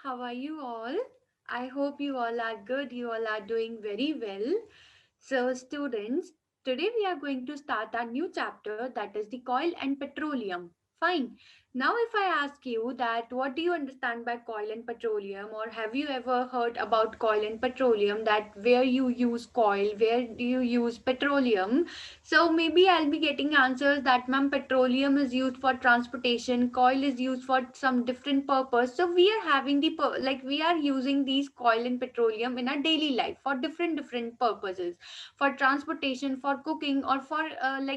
How are you all? I hope you all are good. You all are doing very well. So, students, today we are going to start our new chapter, that is the coil and petroleum. Fine. Now, if I ask you that what do you understand by coil and petroleum, or have you ever heard about coil and petroleum, that where you use coil, where do you use petroleum? So, maybe I'll be getting answers that, ma'am, petroleum is used for transportation, coil is used for some different purpose. So, we are having we are using these coil and petroleum in our daily life for different purposes, for transportation, for cooking, or for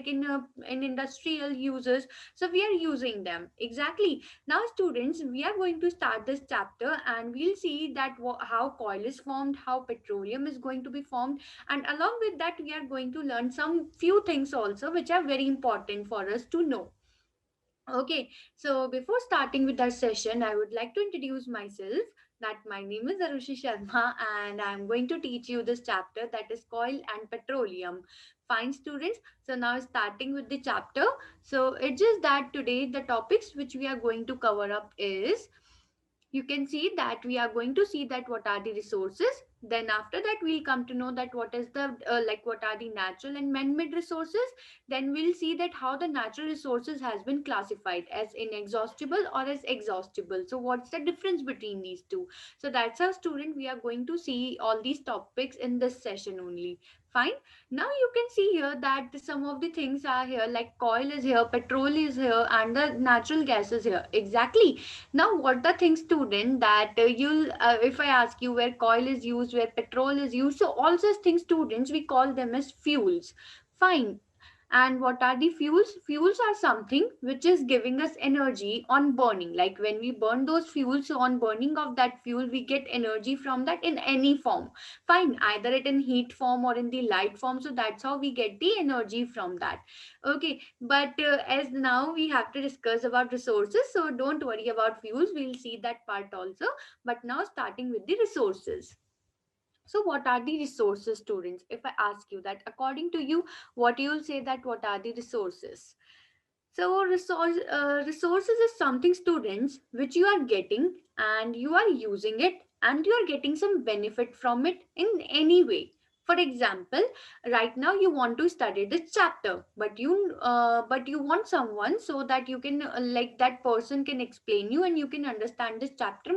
in industrial uses. So we are using them exactly. Now, students, we are going to start this chapter and we'll see that how coil is formed, how petroleum is going to be formed, and along with that we are going to learn some few things also which are very important for us to know. Okay, so before starting with our session, I would like to introduce myself. That my name is Arushi Sharma, and I'm going to teach you this chapter, that is coil and petroleum. Fine, students. So now starting with the chapter. So it's just that today the topics which we are going to cover up is, you can see that we are going to see that what are the resources. Then after that we'll come to know that what is the what are the natural and man-made resources. Then we'll see that how the natural resources has been classified as inexhaustible or as exhaustible. So what's the difference between these two? So that's how, student, we are going to see all these topics in this session only. Fine. Now you can see here that some of the things are here, like coil is here, petrol is here, and the natural gas is here. Exactly. Now, what the thing, student, that if I ask you where coil is used, where petrol is used, so all such things, students, we call them as fuels. Fine. And what are the fuels? Fuels are something which is giving us energy on burning. Like when we burn those fuels, so on burning of that fuel, we get energy from that in any form. Fine, either it in heat form or in the light form. So that's how we get the energy from that. Okay, but as now we have to discuss about resources, so don't worry about fuels. We'll see that part also. But now starting with the resources. So what are the resources, students? If I ask you that, according to you, what you'll say that what are the resources? So resources is something, students, which you are getting and you are using it and you are getting some benefit from it in any way. For example, right now you want to study this chapter, but you want someone so that you can that person can explain you and you can understand this chapter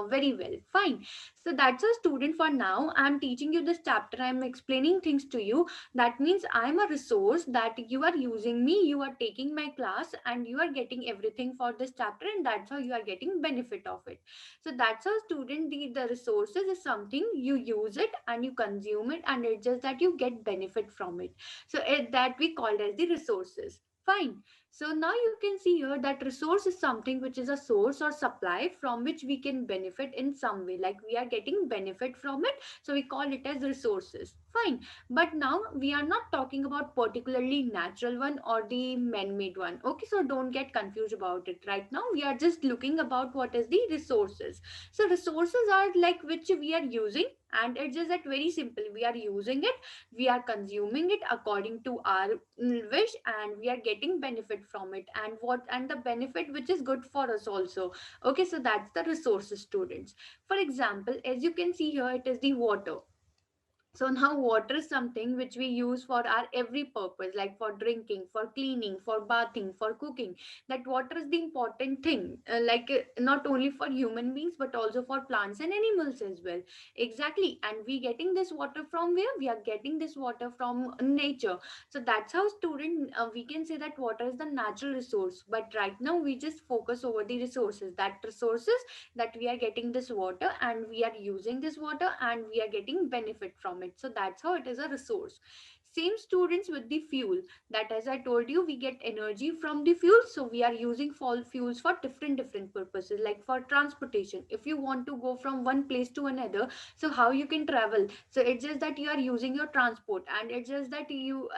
very well. Fine. So that's a student. For now, I'm teaching you this chapter. I'm explaining things to you. That means I'm a resource that you are using me, you are taking my class and you are getting everything for this chapter, and that's how you are getting benefit of it. So that's how, student, the resources is something you use it and you consume it, and it's just that you get benefit from it. So that we called as the resources. Fine. So now you can see here that resource is something which is a source or supply from which we can benefit in some way, like we are getting benefit from it, so we call it as resources. Fine. But now we are not talking about particularly natural one or the man-made one. Okay, so don't get confused about it. Right now we are just looking about what is the resources. So resources are like which we are using, and it's just that very simple. We are using it, we are consuming it according to our wish, and we are getting benefit from it, and the benefit which is good for us also. Okay, so that's the resources, students. For example, as you can see here, it is the water. So now water is something which we use for our every purpose, like for drinking, for cleaning, for bathing, for cooking. That water is the important thing, not only for human beings but also for plants and animals as well. Exactly. And we getting this water from where? We are getting this water from nature. So that's how, student, we can say that water is the natural resource. But right now we just focus over the resources. That resources, that we are getting this water and we are using this water and we are getting benefit from it. So that's how it is a resource. Same, students, with the fuel. That, as I told you, we get energy from the fuel, so we are using fall fuels for different purposes, like for transportation. If you want to go from one place to another, so how you can travel? So it's just that you are using your transport, and it's just that your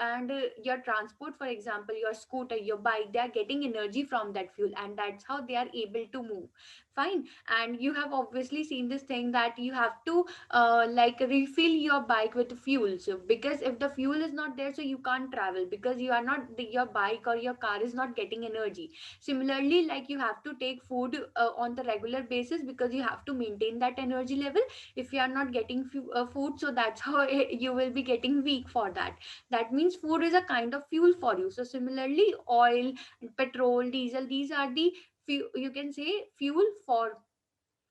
transport, for example, your scooter, your bike, they are getting energy from that fuel, and that's how they are able to move. Fine. And you have obviously seen this thing that you have to like refill your bike with fuel, so because if the fuel is not there, so you can't travel, because you are not your bike or your car is not getting energy. Similarly, like you have to take food on the regular basis, because you have to maintain that energy level. If you are not getting food, so that's how you will be getting weak for that. That means food is a kind of fuel for you. So similarly, oil, petrol, diesel, these are the you can say fuel for,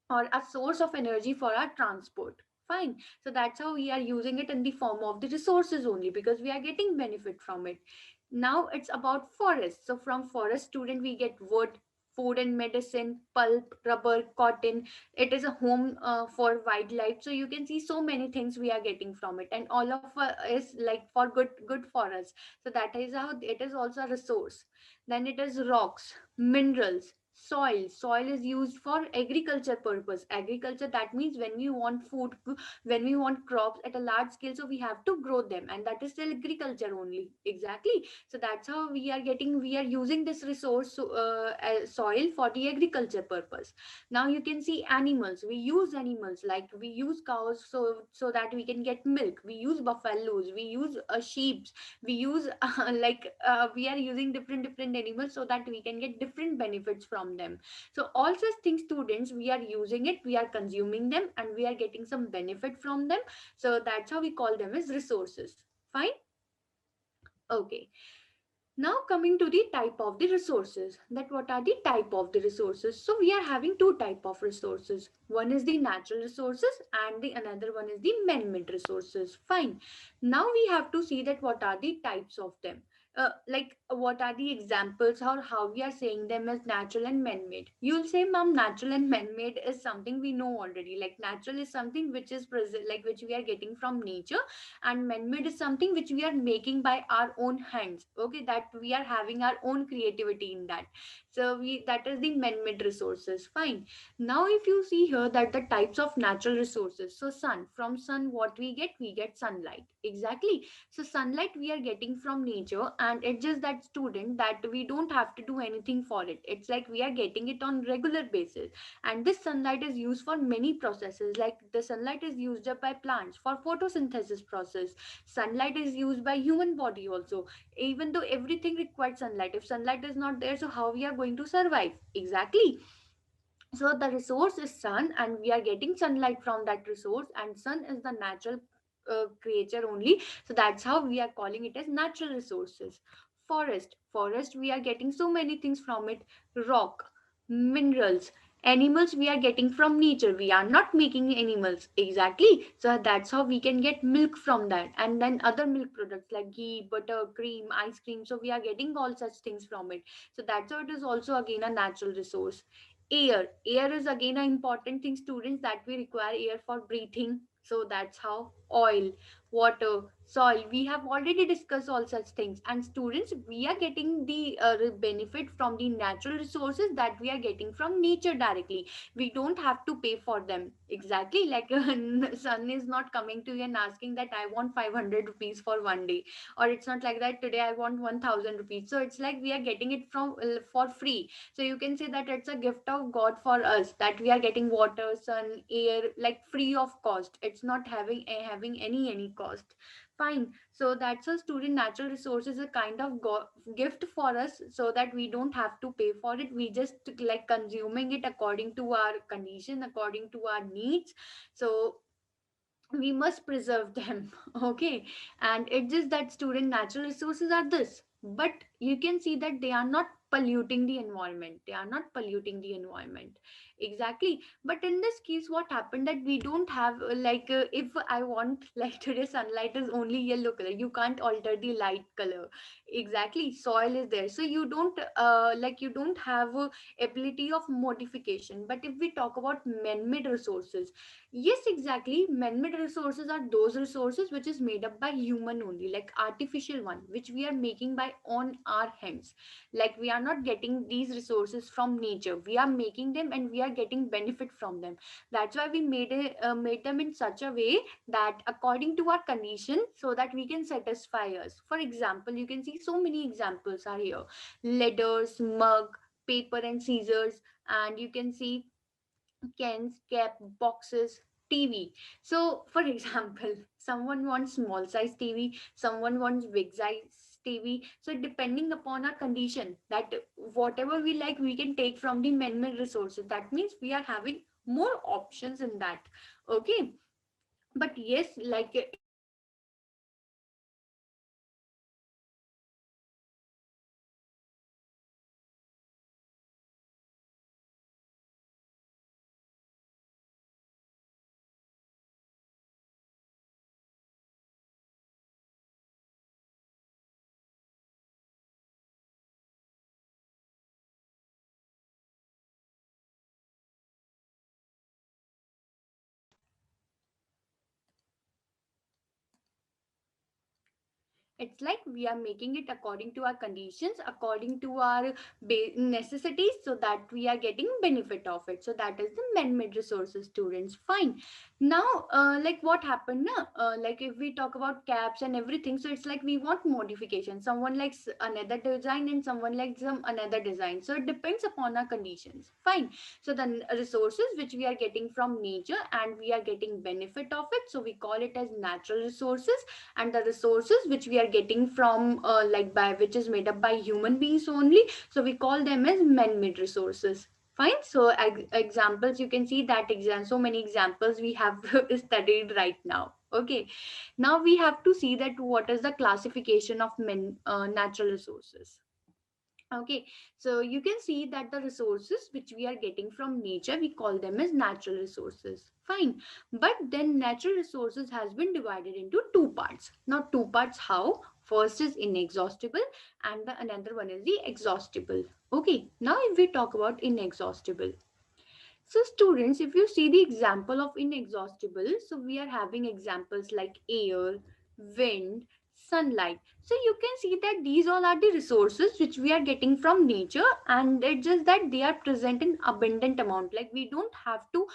or a source of energy for our transport. Fine. So that's how we are using it in the form of the resources only, because we are getting benefit from it. Now it's about forest. So from forest, student, we get wood, food and medicine, pulp, rubber, cotton. It is a home for wildlife, so you can see so many things we are getting from it, and all of is like for good for us. So that is how it is also a resource. Then it is rocks, minerals, soil is used for agriculture purpose. Agriculture, that means when we want food, when we want crops at a large scale, so we have to grow them, and that is still agriculture only. Exactly. So that's how we are using this resource, so, soil for the agriculture purpose. Now you can see animals, we use animals, like we use cows so that we can get milk. We use buffaloes, we use sheep, we use we are using different animals so that we can get different benefits from them. So all such things, students, we are using it, we are consuming them, and we are getting some benefit from them. So that's how we call them as resources. Fine. Okay. Now coming to the type of the resources, that what are the type of the resources. So we are having two type of resources. One is the natural resources, and the another one is the man-made resources. Fine. Now we have to see that what are the types of them. What are the examples, or how we are saying them as natural and man-made. You'll say, ma'am, natural and man-made is something we know already. Like natural is something which is present, like which we are getting from nature, and man-made is something which we are making by our own hands. Okay, that we are having our own creativity in that. So we, that is the man-made resources. Fine. Now if you see here that the types of natural resources, so sun, from sun what we get sunlight. Exactly. So sunlight we are getting from nature, and it's just that, student, that we don't have to do anything for it. It's like we are getting it on regular basis. And this sunlight is used for many processes, like the sunlight is used up by plants for photosynthesis process. Sunlight is used by human body also. Even though everything requires sunlight, if sunlight is not there, so how we are going to survive? Exactly. So the resource is sun, and we are getting sunlight from that resource, and sun is the natural creature only. So that's how we are calling it as natural resources. Forest, we are getting so many things from it. Rock, minerals, animals we are getting from nature, we are not making animals. Exactly. So that's how we can get milk from that, and then other milk products like ghee, butter, cream, ice cream, so we are getting all such things from it. So that's how it is also again a natural resource. Air is again an important thing, students, that we require air for breathing. So that's how. Oil, water, soil, we have already discussed all such things. And students, we are getting the benefit from the natural resources that we are getting from nature directly. We don't have to pay for them. Exactly. Like sun is not coming to you and asking that I want 500 rupees for one day, or it's not like that today I want 1000 rupees. So it's like we are getting it from for free. So you can say that it's a gift of God for us, that we are getting water, sun, air, like free of cost. It's not having any cost. Fine. So that's a, student, natural resources, a kind of gift for us, so that we don't have to pay for it. We just like consuming it according to our condition, according to our needs. So we must preserve them. Okay. And it's just that, student, natural resources are this, but you can see that they are not polluting the environment, they are not polluting the environment. Exactly. But in this case, what happened, that we don't have if I want like today sunlight is only yellow color, you can't alter the light color. Exactly. Soil is there, so you don't you don't have ability of modification. But if we talk about man-made resources, yes, exactly. Man-made resources are those resources which is made up by human only, like artificial one, which we are making by on our hands. Like we are not getting these resources from nature. We are making them, and we are getting benefit from them. That's why we made them in such a way that according to our condition, so that we can satisfy us. For example, you can see so many examples are here: ladders, mug, paper and scissors, and you can see. cans, cap, boxes, TV. So, for example, someone wants small size TV, someone wants big size TV. So, depending upon our condition, that whatever we like, we can take from the man-made resources. That means we are having more options in that. Okay, but yes, like in exhaustible, we are having unlimited amount of resources. So that means it's like we are making it according to our conditions, according to our necessities, so that we are getting benefit of it. So that is the man-made resources, students. Fine. Now, like what happened now? Like if we talk about caps and everything, so it's like we want modification. Someone likes another design and someone likes some another design. So it depends upon our conditions. Fine. So the resources which we are getting from nature and we are getting benefit of it, so we call it as natural resources. And the resources which we are getting from like by which is made up by human beings only, so we call them as man-made resources. Fine. So examples, you can see that so many examples we have studied right now. Okay, now we have to see that what is the classification of natural resources. Okay, so you can see that the resources which we are getting from nature, we call them as natural resources. Fine. But then natural resources has been divided into two parts. Now, two parts how? First is inexhaustible and the another one is the exhaustible. Okay, now if we talk about inexhaustible. So students, if you see the example of inexhaustible, so we are having examples like air, wind, sunlight. So you can see that these all are the resources which we are getting from nature, and it's just that they are present in abundant amount. Like we don't have to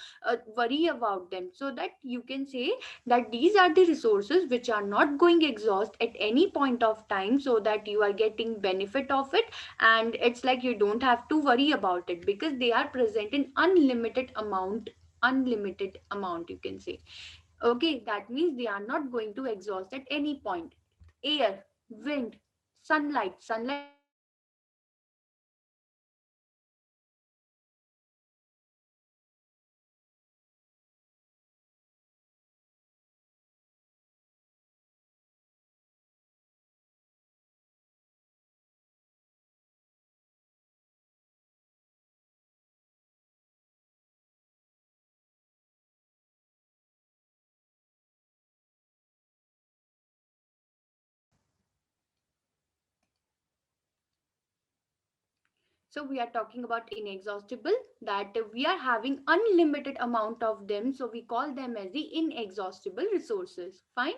worry about them. So that you can say that these are the resources which are not going exhaust at any point of time, so that you are getting benefit of it, and it's like you don't have to worry about it because they are present in unlimited amount, you can say. Okay, that means they are not going to exhaust at any point. Air, wind, sunlight is also one of the resources. Then we have water, land, sea, air, wind, sunlight. So these are the resources which are present in abundant amount. Okay, now you can see that so we are talking about inexhaustible, that we are having unlimited amount of them, so we call them as the inexhaustible resources. Fine.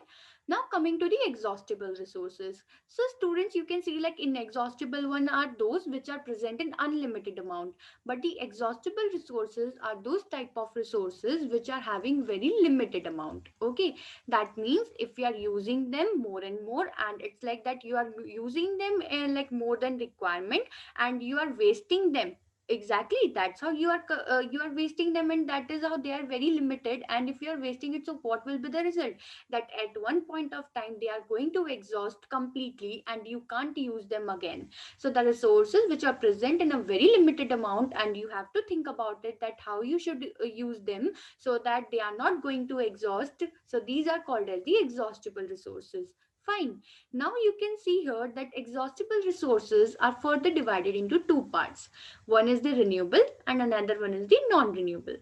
Now coming to the exhaustible resources. So students, you can see like inexhaustible one are those which are present in unlimited amount, but the exhaustible resources are those type of resources which are having very limited amount. Okay, that means if you are using them more and more, and it's like that you are using them like more than requirement, and you are wasting them. Exactly, that's how you are wasting them, and that is how they are very limited. And if you are wasting it, so what will be the result? That at one point of time they are going to exhaust completely and you can't use them again. So the resources which are present in a very limited amount, and you have to think about it that how you should use them so that they are not going to exhaust. So these are called as the exhaustible resources. Fine. Now you can see here that exhaustible resources are further divided into two parts. One is the renewable and another one is the non-renewable.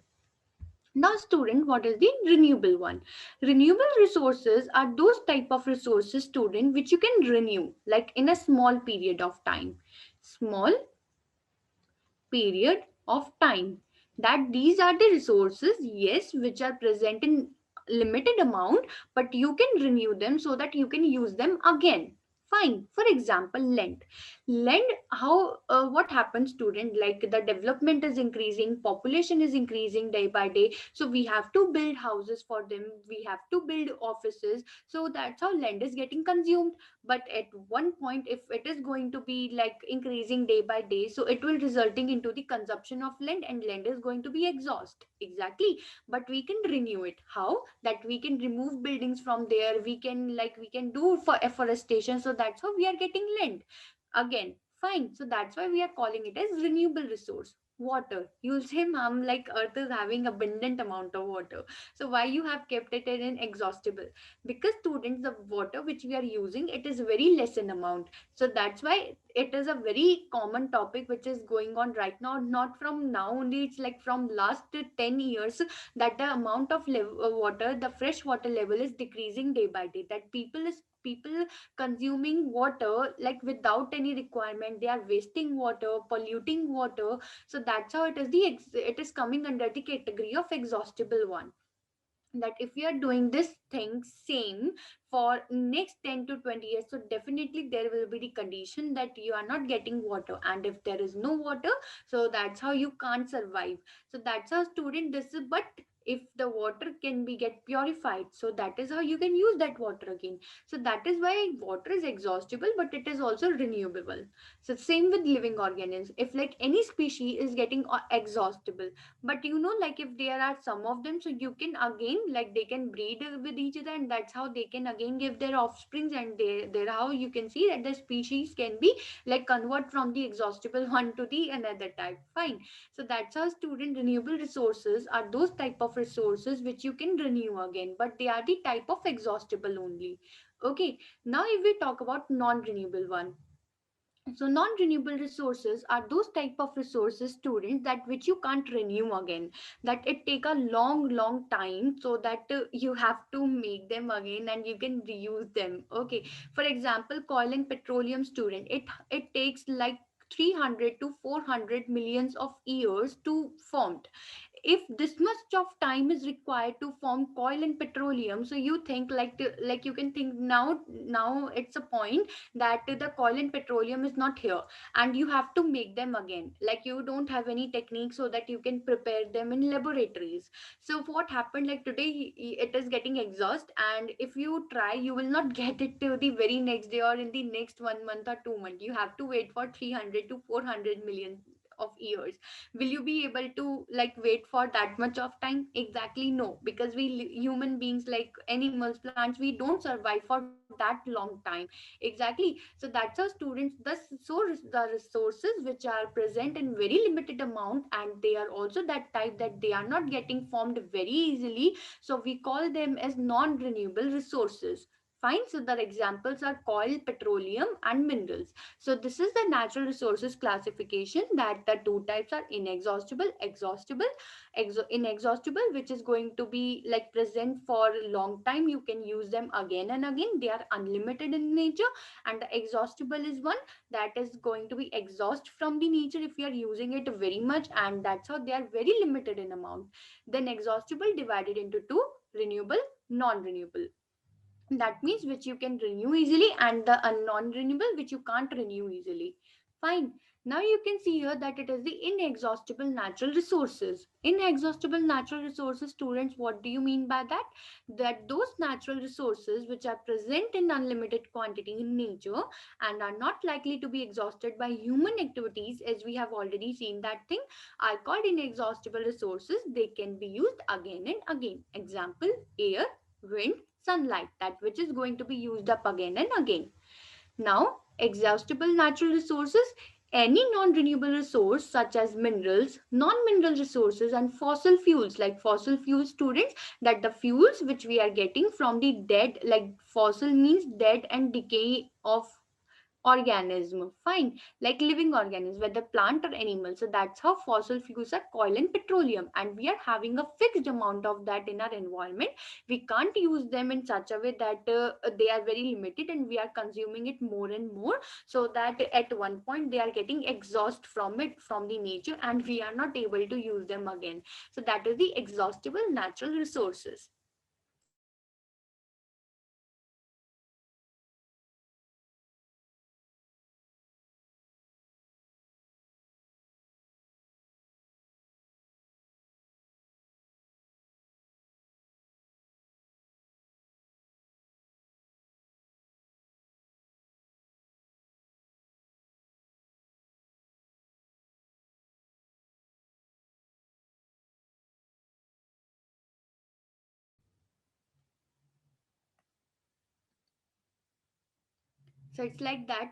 Now student, what is the renewable one? Renewable resources are those type of resources, student, which you can renew like in a small period of time. Small period of time. That these are the resources, yes, which are present in limited amount, but you can renew them so that you can use them again. Fine. For example, land. How what happens, student? Like the development is increasing, population is increasing day by day. So we have to build houses for them. We have to build offices. So that's how land is getting consumed. But at one point, if it is going to be like increasing day by day, so it will resulting into the consumption of land, and land is going to be exhaust. Exactly. But we can renew it. How? That we can remove buildings from there. We can do for afforestation. So that's how we are getting land again. Fine. So that's why we are calling it as renewable resource. Water. You'll say, ma'am, like earth is having abundant amount of water, so why you have kept it in inexhaustible? Because, students, the water which we are using, it is very less in amount. So that's why it is a very common topic which is going on right now, not from now only. It's like from last 10 years, that the amount of water, the fresh water level is decreasing day by day. That people consuming water like without any requirement. They are wasting water, polluting water. So that's how it is coming under the category of exhaustible one. That if you are doing this thing same for next 10 to 20 years, so definitely there will be the condition that you are not getting water, and if there is no water, so that's how you can't survive. So that's how, student, this is. But if the water can be get purified, so that is how you can use that water again. So that is why water is exhaustible, but it is also renewable. So same with living organisms. If like any species is getting exhaustible, but like if there are some of them, so you can again, like they can breed with each other, and that's how they can again give their offsprings, and there how you can see that the species can be like convert from the exhaustible one to the another type. Fine. So that's how, student, renewable resources are those type of resources which you can renew again, but they are the type of exhaustible only. Okay. Now if we talk about non-renewable one, so non-renewable resources are those type of resources, students, that which you can't renew again. That it take a long time, so that you have to make them again and you can reuse them. Okay. For example, coal and petroleum, student, it takes like 300 to 400 millions of years to form. If this much of time is required to form coal and petroleum, so you think like you can think now it's a point that the coal and petroleum is not here, and you have to make them again. Like you don't have any technique so that you can prepare them in laboratories. So what happened, like today it is getting exhaust, and if you try, you will not get it till the very next day or in the next 1 month or 2 months. You have to wait for 300 to 400 million of years. Will you be able to like wait for that much of time? Exactly, no, because human beings, like animals, plants, we don't survive for that long time. Exactly. So that's how, students, the resources which are present in very limited amount, and they are also that type that they are not getting formed very easily, so we call them as non renewable resources. Fine. So the examples are coal, petroleum, and minerals. So this is the natural resources classification, that the two types are inexhaustible, exhaustible. Inexhaustible, which is going to be like present for a long time, you can use them again and again, they are unlimited in nature. And the exhaustible is one that is going to be exhaust from the nature if you are using it very much, and that's how they are very limited in amount. Then exhaustible divided into two: renewable, non-renewable. That means which you can renew easily, and the non-renewable which you can't renew easily. Fine. Now you can see here that it is the inexhaustible natural resources. Inexhaustible natural resources, students, what do you mean by that? That those natural resources which are present in unlimited quantity in nature and are not likely to be exhausted by human activities, as we have already seen that thing, are called inexhaustible resources. They can be used again and again. Example: air, wind, sunlight, that which is going to be used up again and again. Now, exhaustible natural resources: any non-renewable resource such as minerals, non-mineral resources, and fossil fuels. Like fossil fuel, students, that the fuels which we are getting from the dead, like fossil means dead and decay of organism. Fine. Like living organisms, whether plant or animal. So that's how fossil fuels are coal and petroleum, and we are having a fixed amount of that in our environment. We can't use them in such a way that they are very limited and we are consuming it more and more, so that at one point they are getting exhaust from it, from the nature, and we are not able to use them again. So that is the exhaustible natural resources. So it's like that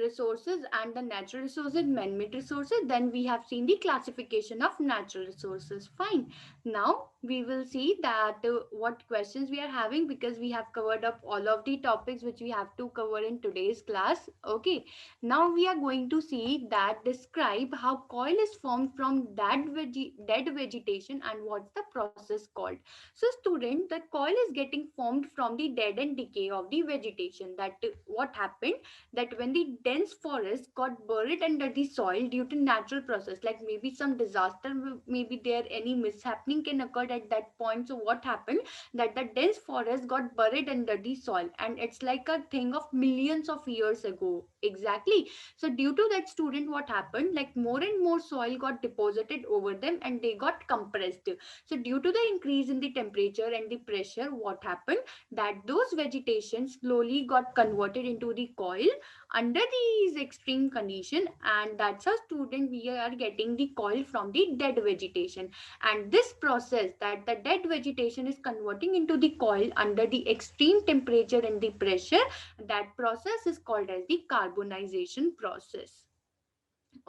resources and the natural resources, man-made resources. Then we have seen the classification of natural resources. Fine. Now we will see that what questions we are having, because we have covered up all of the topics which we have to cover in today's class. Okay. Now we are going to see that describe how coil is formed from dead vegetation and what's the process called. So, student, the coil is getting formed from the dead and decay of the vegetation. That what happened, that when the dense forest got buried under the soil due to natural process, like maybe some disaster, maybe there any mishappening can occur at that point. So, what happened, that the dense forest got buried under the soil, and it's like a thing of millions of years ago. Exactly. So, due to that, student, what happened, like more and more soil got deposited over them and they got compressed. So due to the increase in the temperature and the pressure, what happened, that those vegetation slowly got converted into the coil under these extreme condition, and that's how, student, we are getting the coil from the dead vegetation. And this process, that the dead vegetation is converting into the coil under the extreme temperature and the pressure, that process is called as the carbonization process.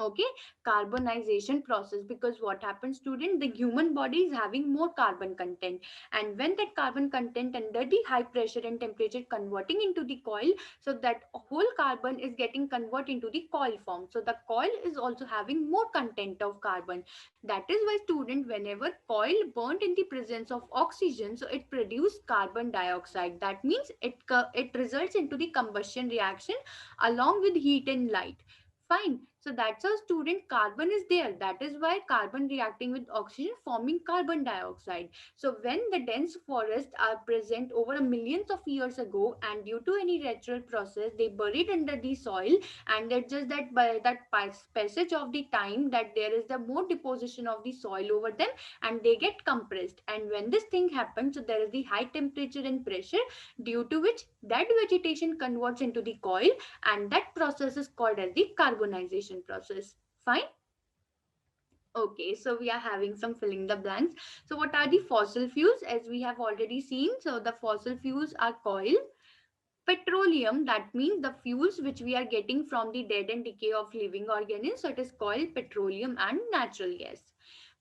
Okay, carbonization process, because what happens, student, the human body is having more carbon content, and when that carbon content under the high pressure and temperature converting into the coil, so that whole carbon is getting converted into the coil form, so the coil is also having more content of carbon. That is why, student, whenever coil burnt in the presence of oxygen, so it produces carbon dioxide. That means it results into the combustion reaction along with heat and light. Fine. So that's how, student, carbon is there. That is why carbon reacting with oxygen forming carbon dioxide. So when the dense forests are present over a millions of years ago, and due to any natural process they buried under the soil, and it's just that by that passage of the time, that there is the more deposition of the soil over them, and they get compressed. And when this thing happens, so there is the high temperature and pressure, due to which that vegetation converts into the coil, and that process is called as the carbonization process. Fine. Okay, so we are having some filling the blanks. So what are the fossil fuels? As we have already seen, so the fossil fuels are coal, petroleum, that means the fuels which we are getting from the dead and decay of living organisms, so it is called petroleum, and natural gas.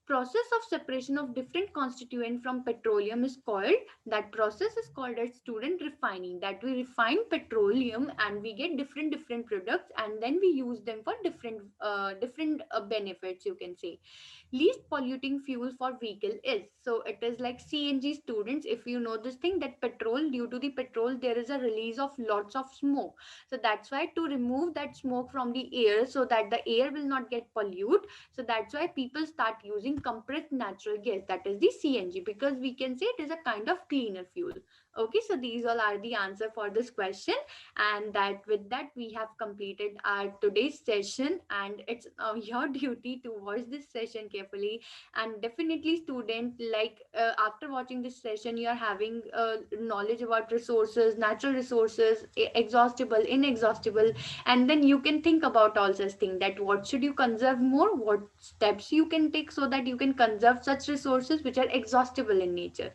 Process of separation of different constituent from petroleum is called, that process is called as, student, refining. That we refine petroleum and we get different products, and then we use them for different benefits, you can say. Least polluting fuel for vehicle is, so it is like CNG, students. If you know this thing, that petrol, due to the petrol there is a release of lots of smoke. So that's why, to remove that smoke from the air, so that the air will not get pollute, so that's why people start using compressed natural gas, that is the CNG, because we can say it is a kind of cleaner fuel. Okay, so these all are the answer for this question. And that with that we have completed our today's session, and it's your duty to watch this session carefully. And definitely, student, like after watching this session, you are having knowledge about resources, natural resources, exhaustible, inexhaustible, and then you can think about all such things, that what should you conserve more, what steps you can take so that you can conserve such resources which are exhaustible in nature.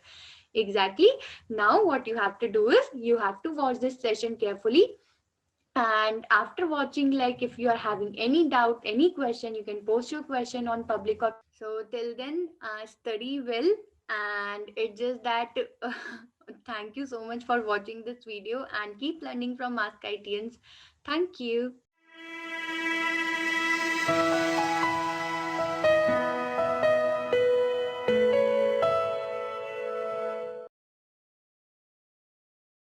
Exactly. Now what you have to do is, you have to watch this session carefully, and after watching, like if you are having any doubt, any question, you can post your question on public or. So till then, study well, and it's just that thank you so much for watching this video, and keep learning from Ask ITians. Thank you.